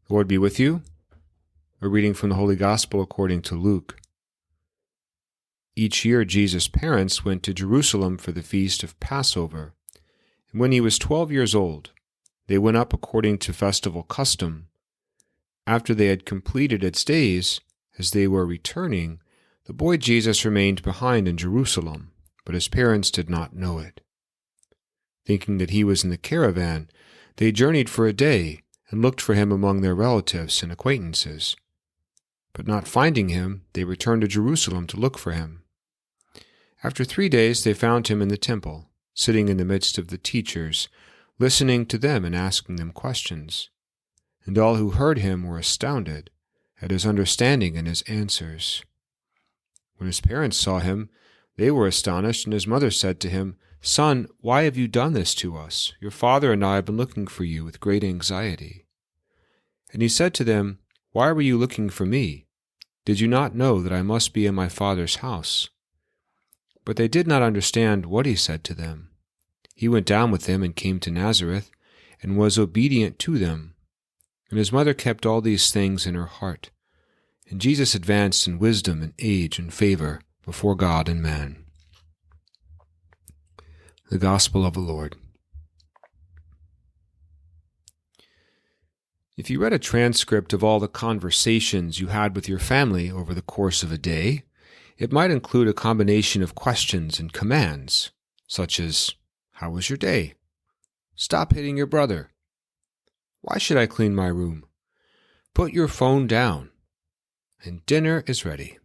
The Lord be with you. A reading from the Holy Gospel according to Luke. Each year Jesus' parents went to Jerusalem for the feast of Passover. And when he was 12 years old, they went up according to festival custom. After they had completed its days, as they were returning, the boy Jesus remained behind in Jerusalem, but his parents did not know it. Thinking that he was in the caravan, they journeyed for a day and looked for him among their relatives and acquaintances. But not finding him, they returned to Jerusalem to look for him. After 3 days they found him in the temple, sitting in the midst of the teachers, listening to them and asking them questions. And all who heard him were astounded at his understanding and his answers. When his parents saw him, they were astonished, and his mother said to him, "Son, why have you done this to us? Your father and I have been looking for you with great anxiety." And he said to them, "Why were you looking for me? Did you not know that I must be in my Father's house?" But they did not understand what he said to them. He went down with them and came to Nazareth, and was obedient to them. And his mother kept all these things in her heart. And Jesus advanced in wisdom and age and favor before God and man. The Gospel of the Lord. If you read a transcript of all the conversations you had with your family over the course of a day, it might include a combination of questions and commands, such as, "How was your day?" "Stop hitting your brother." "Why should I clean my room?" "Put your phone down." And "Dinner is ready."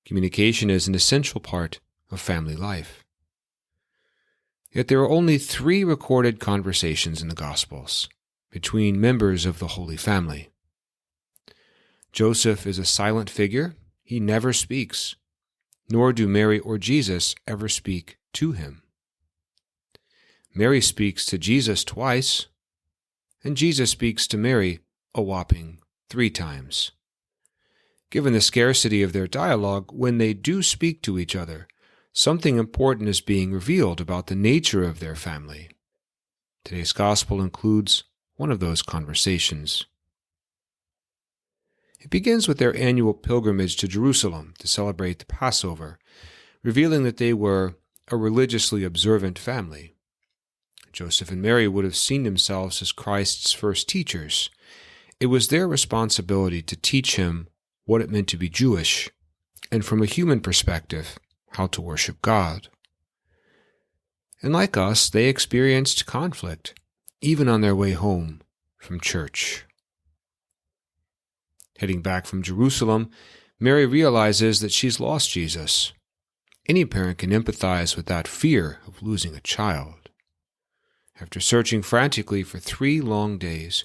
Communication is an essential part of family life. Yet there are only 3 recorded conversations in the Gospels between members of the Holy Family. Joseph is a silent figure. He never speaks, nor do Mary or Jesus ever speak to him. Mary speaks to Jesus twice, and Jesus speaks to Mary a whopping 3 times. Given the scarcity of their dialogue, when they do speak to each other, something important is being revealed about the nature of their family. Today's Gospel includes one of those conversations. It begins with their annual pilgrimage to Jerusalem to celebrate the Passover, revealing that they were a religiously observant family. Joseph and Mary would have seen themselves as Christ's first teachers. It was their responsibility to teach him what it meant to be Jewish, and from a human perspective, how to worship God. And like us, they experienced conflict, even on their way home from church. Heading back from Jerusalem, Mary realizes that she's lost Jesus. Any parent can empathize with that fear of losing a child. After searching frantically for 3 long days,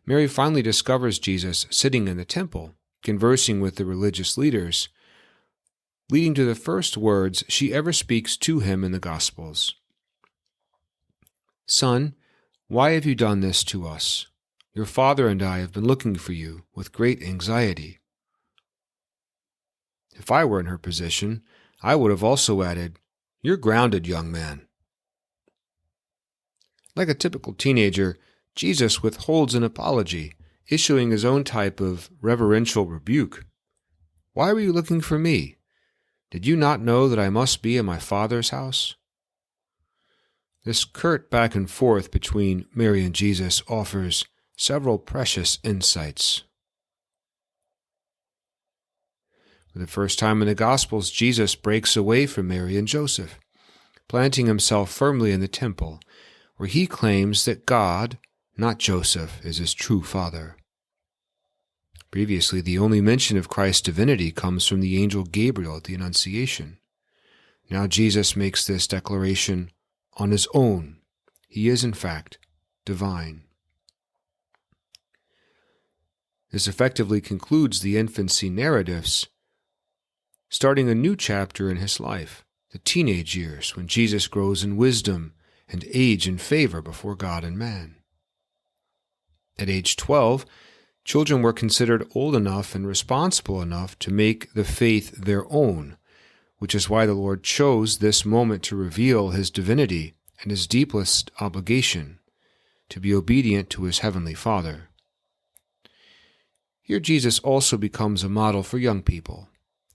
Mary finally discovers Jesus sitting in the temple, conversing with the religious leaders, leading to the first words she ever speaks to him in the Gospels. "Son, why have you done this to us? Your father and I have been looking for you with great anxiety." If I were in her position, I would have also added, "You're grounded, young man." Like a typical teenager, Jesus withholds an apology, issuing his own type of reverential rebuke. "Why were you looking for me? Did you not know that I must be in my Father's house?" This curt back and forth between Mary and Jesus offers several precious insights. For the first time in the Gospels, Jesus breaks away from Mary and Joseph, planting himself firmly in the temple, where he claims that God, not Joseph, is his true father. Previously, the only mention of Christ's divinity comes from the angel Gabriel at the Annunciation. Now Jesus makes this declaration on his own. He is, in fact, divine. This effectively concludes the infancy narratives, starting a new chapter in his life, the teenage years, when Jesus grows in wisdom and age and favor before God and man. At age 12, children were considered old enough and responsible enough to make the faith their own, which is why the Lord chose this moment to reveal his divinity and his deepest obligation, to be obedient to his heavenly Father. Here Jesus also becomes a model for young people,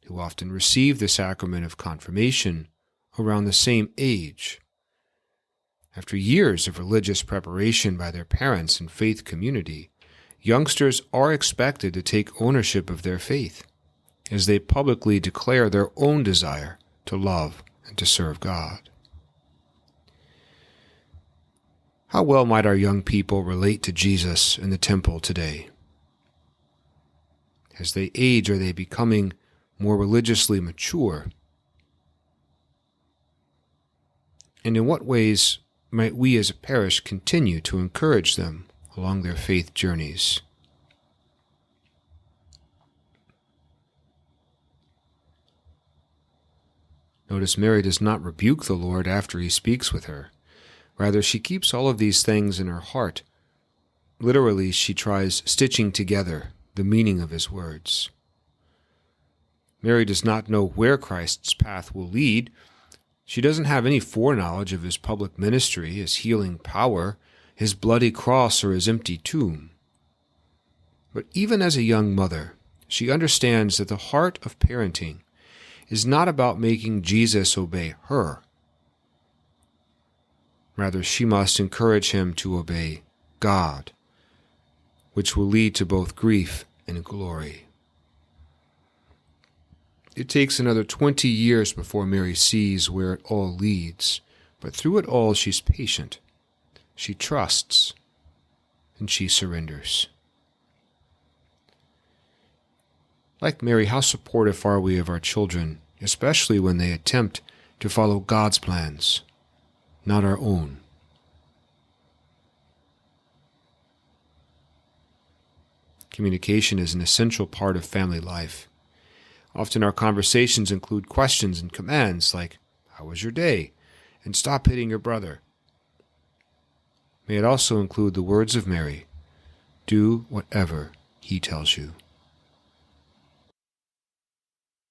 who often receive the sacrament of confirmation around the same age. After years of religious preparation by their parents and faith community, youngsters are expected to take ownership of their faith, as they publicly declare their own desire to love and to serve God. How well might our young people relate to Jesus in the temple today? As they age, are they becoming more religiously mature? And in what ways might we as a parish continue to encourage them along their faith journeys? Notice Mary does not rebuke the Lord after he speaks with her. Rather, she keeps all of these things in her heart. Literally, she tries stitching together the meaning of his words. Mary does not know where Christ's path will lead. She doesn't have any foreknowledge of his public ministry, his healing power, his bloody cross, or his empty tomb. But even as a young mother, she understands that the heart of parenting is not about making Jesus obey her. Rather, she must encourage him to obey God, which will lead to both grief and glory. It takes another 20 years before Mary sees where it all leads, but through it all she's patient, she trusts, and she surrenders. Like Mary, how supportive are we of our children, especially when they attempt to follow God's plans, not our own? Communication is an essential part of family life. Often our conversations include questions and commands like, "How was your day?" and "Stop hitting your brother." May it also include the words of Mary, "Do whatever he tells you."